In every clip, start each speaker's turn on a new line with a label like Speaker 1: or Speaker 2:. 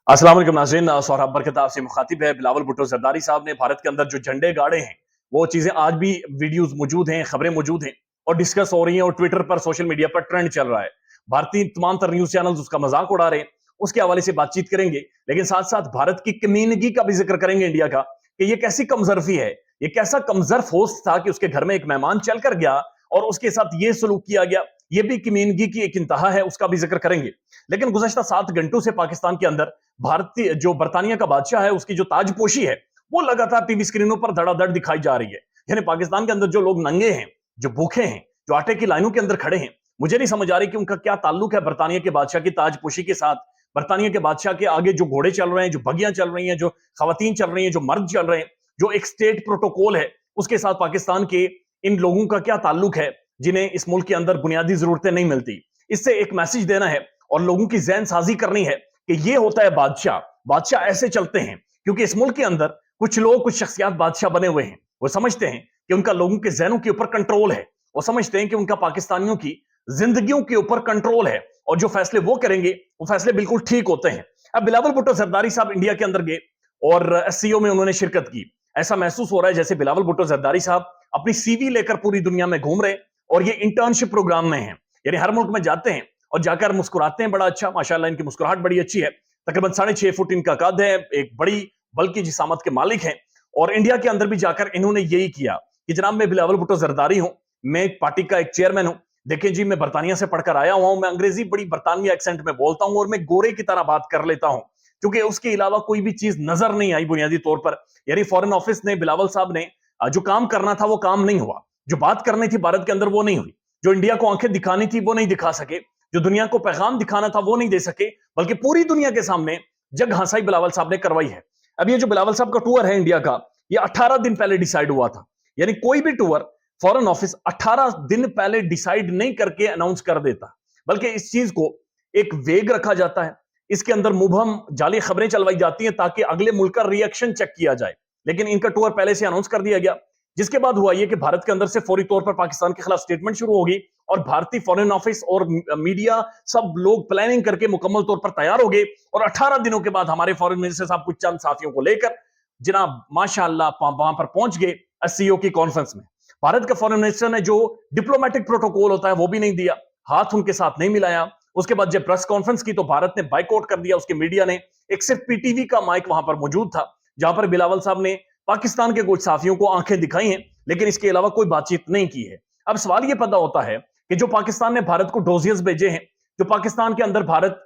Speaker 1: अस्सलाम वालेकुम नाज़रीन, सौरभ बरकत आपसे मुखातिब है। बिलावल भुट्टो ज़रदारी साहब ने भारत के अंदर जो झंडे गाड़े हैं, वो चीज़ें आज भी वीडियोस मौजूद हैं, खबरें मौजूद हैं और डिस्कस हो रही हैं और ट्विटर पर, सोशल मीडिया पर ट्रेंड चल रहा है। भारतीय तमाम तर न्यूज़ चैनल्स उसका मज़ाक उड़ा रहे हैं, उसके हवाले से बातचीत करेंगे। लेकिन साथ-साथ भारत की कमीनगी का भी ज़िक्र करेंगे इंडिया का, कि ये कैसी कमज़र्फ़ी है, ये कैसा कमज़र्फ़ होस्ट था कि उसके घर में एक मेहमान चल कर गया और उसके साथ ये सलूक किया गया। ये भी कमीनगी की एक इंतहा है, उसका भी ज़िक्र करेंगे। लेकिन गुज़श्ता 7 घंटों से पाकिस्तान के अंदर भारतीय जो बर्तानिया का बादशाह है उसकी जो ताजपोशी है वो लगातार टीवी स्क्रीनों पर धड़ाधड़ दिखाई जा रही है। यानी पाकिस्तान के अंदर जो लोग नंगे हैं, जो भूखे हैं, जो आटे की लाइनों के अंदर खड़े हैं, मुझे नहीं समझ आ रही कि उनका क्या ताल्लुक है बर्तानिया के बादशाह की ताजपोशी के साथ। बर्तानिया के बादशाह के आगे जो घोड़े चल रहे हैं, जो बगियां चल रही हैं, जो खवातीन चल रही हैं, जो मर्द चल रहे हैं, जो एक स्टेट प्रोटोकॉल है उसके साथ पाकिस्तान के इन लोगों का क्या ताल्लुक है जिन्हें इस मुल्क के अंदर बुनियादी जरूरतें नहीं मिलती। इससे एक मैसेज देना है और लोगों की जहन साजी करनी है कि ये होता है बादशाह। बादशाह ऐसे चलते हैं क्योंकि इस मुल्क के अंदर कुछ लोग, कुछ शख्सियात बादशाह बने हुए हैं। वो समझते हैं कि उनका लोगों के जहनों के ऊपर कंट्रोल है। वो समझते हैं कि उनका पाकिस्तानियों की जिंदगियों के ऊपर कंट्रोल है और जो फैसले वो करेंगे वो फैसले बिल्कुल ठीक होते हैं। अब बिलावल भुट्टो जरदारी साहब इंडिया के अंदर गए और एससीओ में उन्होंने शिरकत की। ऐसा महसूस हो रहा है जैसे बिलावल भुट्टो जरदारी साहब अपनी सीवी लेकर पूरी दुनिया में घूम रहे और ये इंटर्नशिप प्रोग्राम में है। यानी हर मुल्क में जाते हैं और जाकर मुस्कुराते हैं, बड़ा अच्छा, माशाल्लाह इनकी मुस्कुराहट बड़ी अच्छी है। तकरीबन 6.5 फुट इनका कद है, एक बड़ी बल्कि जिसामत के मालिक हैं और इंडिया के अंदर भी जाकर इन्होंने यही किया कि जनाब मैं बिलावल भुट्टो जरदारी हूं, मैं एक पार्टी का एक चेयरमैन हूं। देखें जी, मैं बर्तानिया से पढ़कर आया हुआ हूं, मैं अंग्रेजी बड़ी बर्तानिया एक्सेंट में बोलता हूं और मैं गोरे की तरह बात कर लेता हूं क्योंकि उसके अलावा कोई भी चीज नजर नहीं आई बुनियादी तौर पर। यानी फॉरेन ऑफिस ने, बिलावल साहब ने जो काम करना था वो काम नहीं हुआ, जो बात करनी थी भारत के अंदर वो नहीं हुई, जो इंडिया को आंखें दिखानी थी वो नहीं दिखा सके, जो दुनिया को पैगाम दिखाना था वो नहीं दे सके, बल्कि पूरी दुनिया के सामने जग हंसाई बिलावल साहब ने करवाई है। अब ये जो बिलावल साहब का टूर है इंडिया का, ये 18 दिन पहले डिसाइड हुआ था। यानी कोई भी टूर फॉरेन ऑफिस 18 दिन पहले डिसाइड नहीं करके अनाउंस कर देता, बल्कि इस चीज को एक वेग रखा जाता है, इसके अंदर मुबहम जाली खबरें चलवाई जाती हैं ताकि अगले मुल्क का रिएक्शन चेक किया जाए। लेकिन इनका टूर पहले से अनाउंस कर दिया गया, जिसके बाद हुआ यह कि भारत के अंदर से फौरी तौर पर पाकिस्तान के खिलाफ स्टेटमेंट शुरू होगी और भारतीय फॉरेन ऑफिस और मीडिया सब लोग प्लानिंग करके मुकम्मल तौर पर तैयार हो गए और 18 दिनों के बाद हमारे फॉरेन मिनिस्टर साहब कुछ चंद साथियों को लेकर जनाब माशाअल्लाह वहां पर पहुंच गए एससीओ की कॉन्फ्रेंस में। भारत के फॉरेन मिनिस्टर ने जो डिप्लोमेटिक प्रोटोकॉल होता है वो भी नहीं दिया, हाथ उनके साथ नहीं मिलाया। उसके बाद जब प्रेस कॉन्फ्रेंस की तो भारत ने बाइकआउट कर दिया, उसके मीडिया ने। एक सिर्फ पीटीवी का माइक वहां पर मौजूद था जहां पर बिलावल साहब ने पाकिस्तान के कुछ साथियों को आंखें दिखाई हैं, लेकिन इसके अलावा कोई बातचीत नहीं की है। अब सवाल यह पैदा होता है कि जो पाकिस्तान ने भारत को डोजियर्स भेजे हैं, जो पाकिस्तान के अंदर भारत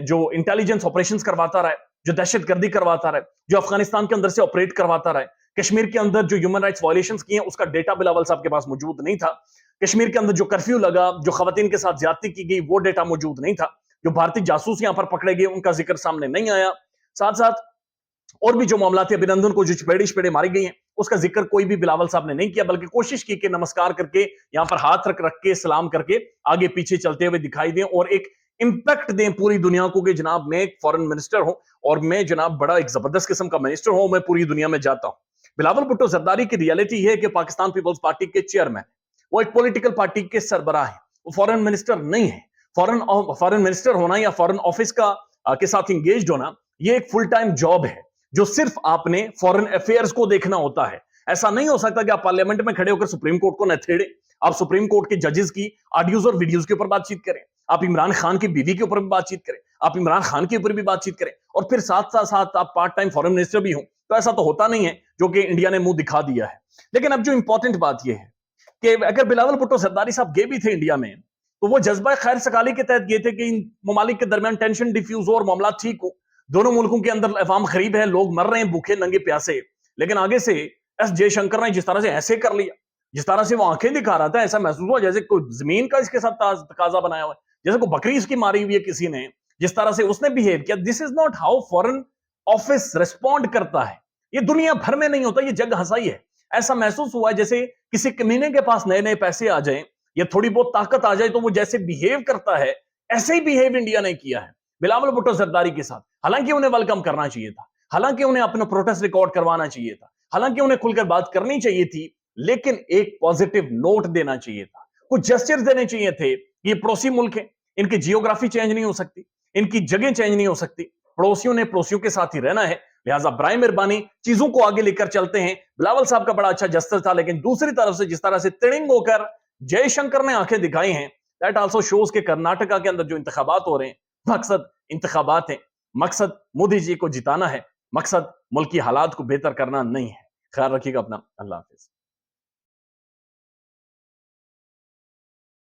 Speaker 1: जो इंटेलिजेंस ऑपरेशंस करवाता रहा है, जो दहशतगर्दी करवाता रहा है, जो अफगानिस्तान के अंदर से ऑपरेट करवाता रहा है, कश्मीर के अंदर जो ह्यूमन राइट्स वायलेशंस किए हैं उसका डेटा बिलावल साहब के पास मौजूद नहीं था। कश्मीर के अंदर जो कर्फ्यू लगा, जो खवातीन के साथ ज्यादती की गई, वो डेटा मौजूद नहीं था। जो भारतीय जासूस यहां पर पकड़े गए उनका जिक्र सामने नहीं आया। साथ साथ और भी जो मामला थे, अभिनंदन को जो चपेड़े मारी गई हैं उसका जिक्र कोई भी बिलावल साहब ने नहीं किया, बल्कि कोशिश की कि नमस्कार करके यहां पर हाथ रख रख के सलाम करके आगे पीछे चलते हुए दिखाई दें और एक इंपैक्ट दें पूरी दुनिया को कि जनाब मैं एक फॉरेन मिनिस्टर हूं और मैं जनाब बड़ा एक जबरदस्त किस्म का मिनिस्टर हूं, मैं पूरी दुनिया में जाता हूं। बिलावल भुट्टो जरदारी की रियलिटी यह है कि पाकिस्तान पीपल्स पार्टी के चेयरमैन, वो एक पॉलिटिकल पार्टी के सरबराह है, वो फॉरेन मिनिस्टर नहीं है। फॉरेन मिनिस्टर होना या फॉरेन ऑफिस का के साथ इंगेज होना ये एक फुल टाइम जॉब है जो सिर्फ आपने फॉरेन अफेयर्स को देखना होता है। ऐसा नहीं हो सकता कि आप पार्लियामेंट में खड़े होकर सुप्रीम कोर्ट को नथेड़े, आप सुप्रीम कोर्ट के जजेस की ऑडियोज और वीडियोज के ऊपर बातचीत करें, आप इमरान खान की बीवी के ऊपर भी बातचीत करें, आप इमरान खान के ऊपर भी बातचीत करें और फिर साथ साथ साथ आप पार्ट टाइम फॉरेन मिनिस्टर भी हो। तो ऐसा तो होता नहीं है जो कि इंडिया ने मुंह दिखा दिया है। लेकिन अब जो इंपॉर्टेंट बात यह है कि अगर बिलावल भुट्टो जरदारी साहब गए भी थे इंडिया में तो वो जज्बा खैर सकाली के तहत गए थे कि इन ममालिक के दरमियान टेंशन डिफ्यूज हो और मामला ठीक हो। दोनों मुल्कों के अंदर अवाम गरीब है, लोग मर रहे हैं भूखे नंगे प्यासे। लेकिन आगे से एस जयशंकर ने जिस तरह से ऐसे कर लिया, जिस तरह से वो आंखें दिखा रहा था, ऐसा महसूस हुआ जैसे कोई जमीन का इसके साथ तकाजा बनाया हुआ है, जैसे कोई बकरी इसकी मारी हुई है किसी ने। जिस तरह से उसने बिहेव किया, this is not how foreign office respond करता है। ये दुनिया भर में नहीं होता, ये जग हंसाई है। ऐसा महसूस हुआ जैसे किसी कमीने के पास नए नए पैसे आ जाए या थोड़ी बहुत ताकत आ जाए तो वो जैसे बिहेव करता है, ऐसे ही बिहेव इंडिया ने किया है बिलावल भुट्टो जरदारी के साथ। हालांकि उन्हें वेलकम करना चाहिए था, हालांकि उन्हें अपना प्रोटेस्ट रिकॉर्ड करवाना चाहिए था, हालांकि उन्हें खुलकर बात करनी चाहिए थी, लेकिन एक पॉजिटिव नोट देना चाहिए था, कुछ जेस्चर्स देने चाहिए थे। ये पड़ोसी मुल्क है, इनकी जियोग्राफी चेंज नहीं हो सकती, इनकी जगह चेंज नहीं हो सकती, पड़ोसियों ने पड़ोसियों के साथ ही रहना है, लिहाजा बराए मेहरबानी चीजों को आगे लेकर चलते हैं। बिलावल साहब का बड़ा अच्छा जस्टर था, लेकिन दूसरी तरफ से जिस तरह से तिड़िंग होकर जयशंकर ने आंखें दिखाई हैं, दैट आल्सो शोज के कर्नाटका के अंदर जो इंतखाबात हो रहे हैं, मकसद इंतखाबात है, मकसद मोदी जी को जिताना है, मकसद मुल्क की हालात को बेहतर करना नहीं है। ख्याल रखिएगा अपना। अल्लाह हाफिज।